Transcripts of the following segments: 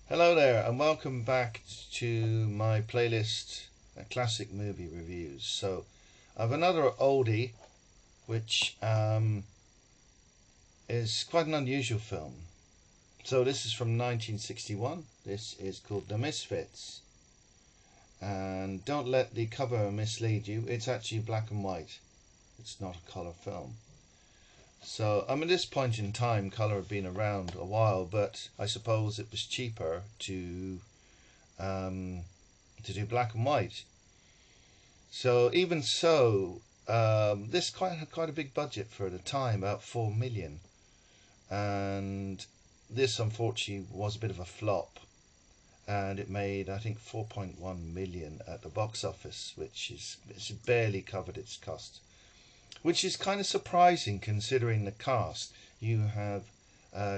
Hello there, and welcome back to my playlist, classic movie reviews. So, I have another oldie, which is quite an unusual film. So, this is from 1961. This is called The Misfits. And don't let the cover mislead you, it's actually black and white, it's not a colour film. So, at this point in time, colour had been around a while, but I suppose it was cheaper to do black and white. So even so, this had quite a big budget for the time, about 4 million, and this unfortunately was a bit of a flop, and it made I think 4.1 million at the box office, which is it's barely covered its cost, which is kind of surprising considering the cast. You have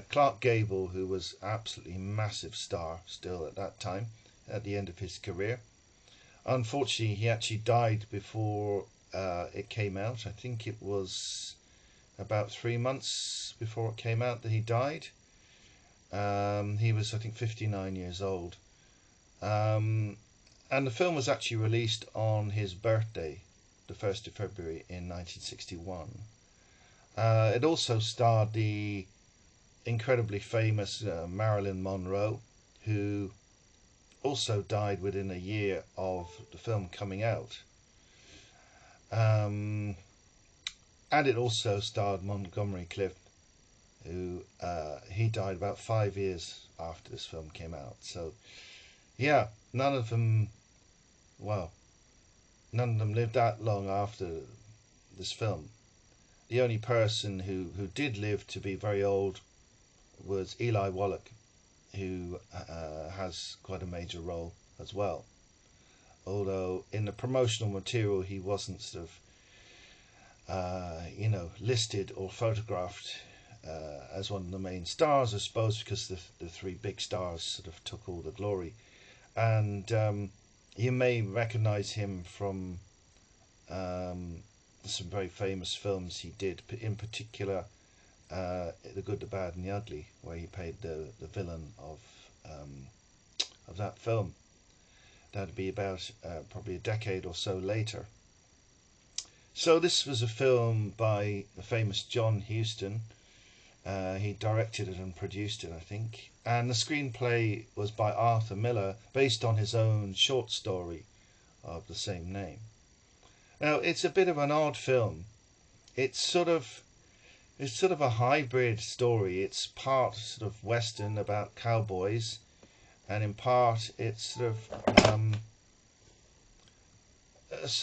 Clark Gable, who was absolutely massive star still at that time, at the end of his career. Unfortunately, he actually died before it came out. I think it was about 3 months before it came out that he died. He was, I think, 59 years old. And the film was actually released on his birthday, the 1st of February in 1961. It also starred the incredibly famous Marilyn Monroe, who also died within a year of the film coming out. And it also starred Montgomery Clift, who he died about 5 years after this film came out. So, yeah, none of them lived that long after this film. The only person who did live to be very old was Eli Wallach, who has quite a major role as well. Although in the promotional material he wasn't sort of, listed or photographed as one of the main stars, I suppose, because the three big stars sort of took all the glory. And you may recognise him from some very famous films he did, in particular The Good, the Bad and the Ugly, where he played the villain of that film. That'd be about probably a decade or so later. So this was a film by the famous John Huston. He directed it and produced it, I think. And the screenplay was by Arthur Miller, based on his own short story of the same name. Now, it's a bit of an odd film. It's sort of a hybrid story. It's part sort of Western about cowboys, and in part it's sort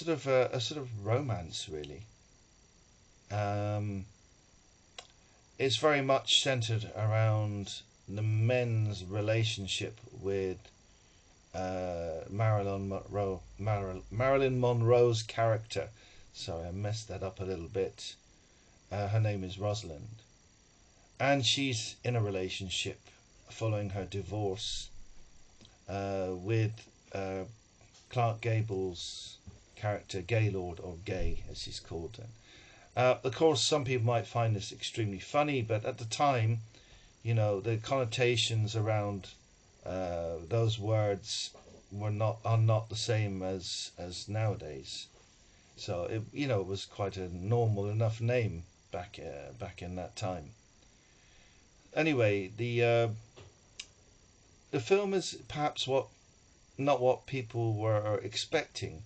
of a sort of romance, really. It's very much centered around the men's relationship with Marilyn Monroe's character. Sorry, I messed that up a little bit. Her name is Rosalind, and she's in a relationship following her divorce with Clark Gable's character, Gaylord, or Gay as he's called then. Of course, some people might find this extremely funny, but at the time, the connotations around those words are not the same as nowadays. So it was quite a normal enough name back in that time. Anyway, the film is perhaps not what people were expecting.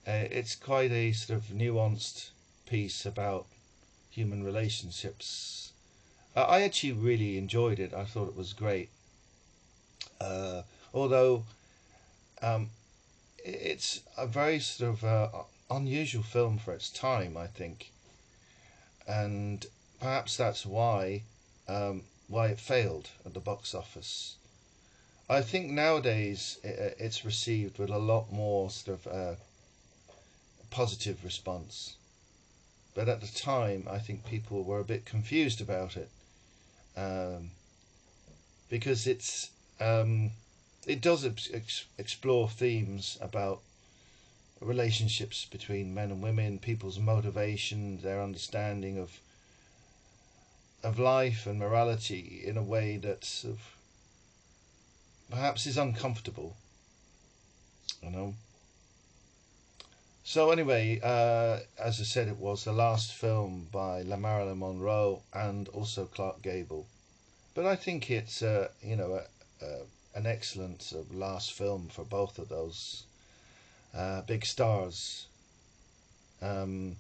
It's quite a sort of nuanced piece about human relationships. I actually really enjoyed it. I thought it was great. Although it's a very sort of unusual film for its time, I think, and perhaps that's why it failed at the box office. I think nowadays it's received with a lot more sort of positive response. But at the time, I think people were a bit confused about it, because it does explore themes about relationships between men and women, people's motivation, their understanding of life and morality in a way that sort of perhaps is uncomfortable, you know. So anyway, as I said, it was the last film by Marilyn Monroe and also Clark Gable. But I think it's an excellent sort of last film for both of those big stars. Um,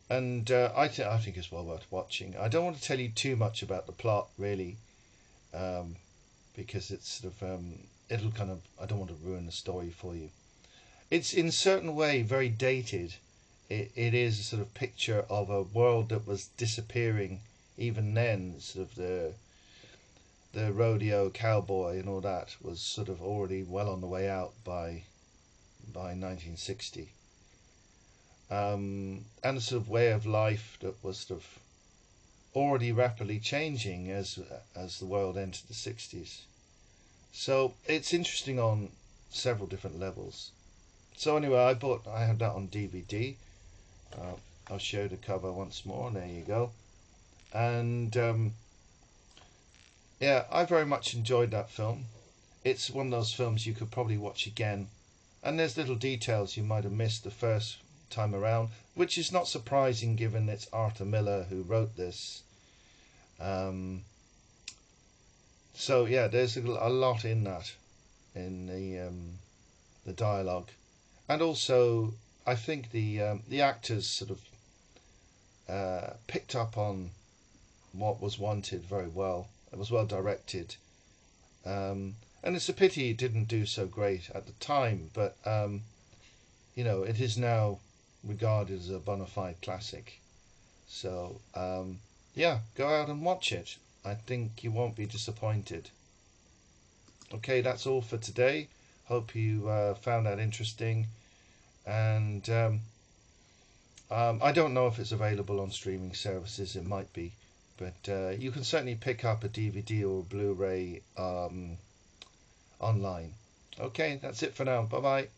and I think it's well worth watching. I don't want to tell you too much about the plot, really, um, because it's sort of it'll kind of I don't want to ruin the story for you. It's in a certain way very dated. It is a sort of picture of a world that was disappearing even then. Sort of the rodeo cowboy and all that was sort of already well on the way out by 1960. And a sort of way of life that was sort of already rapidly changing as the world entered the 60s. So it's interesting on several different levels. So anyway, I had that on DVD. I'll show the cover once more. There you go. And yeah, I very much enjoyed that film. It's one of those films you could probably watch again, and there's little details you might have missed the first time around, which is not surprising given it's Arthur Miller who wrote this. Um, so yeah, there's a lot in that in the dialogue, and also I think the actors sort of picked up on what was wanted very well. It was well directed, and it's a pity it didn't do so great at the time. But it is now regarded as a bona fide classic. So yeah, go out and watch it. I think you won't be disappointed. Okay, that's all for today. Hope you found that interesting. And I don't know if it's available on streaming services. It might be, but you can certainly pick up a DVD or a Blu-ray online. Okay, that's it for now. Bye bye.